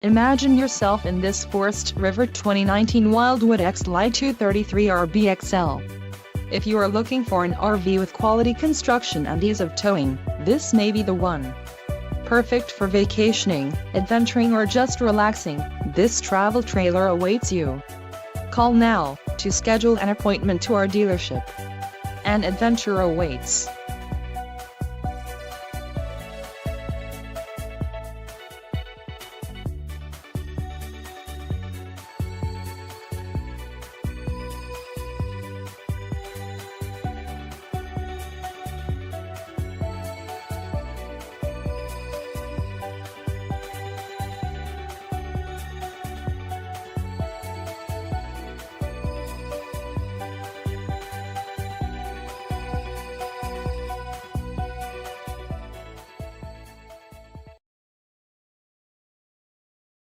Imagine yourself in this Forest River 2019 Wildwood X-Lite 233RBXL. If you are looking for an RV with quality construction and ease of towing, this may be the one. Perfect for vacationing, adventuring or just relaxing, this travel trailer awaits you. Call now to schedule an appointment to our dealership. An adventure awaits.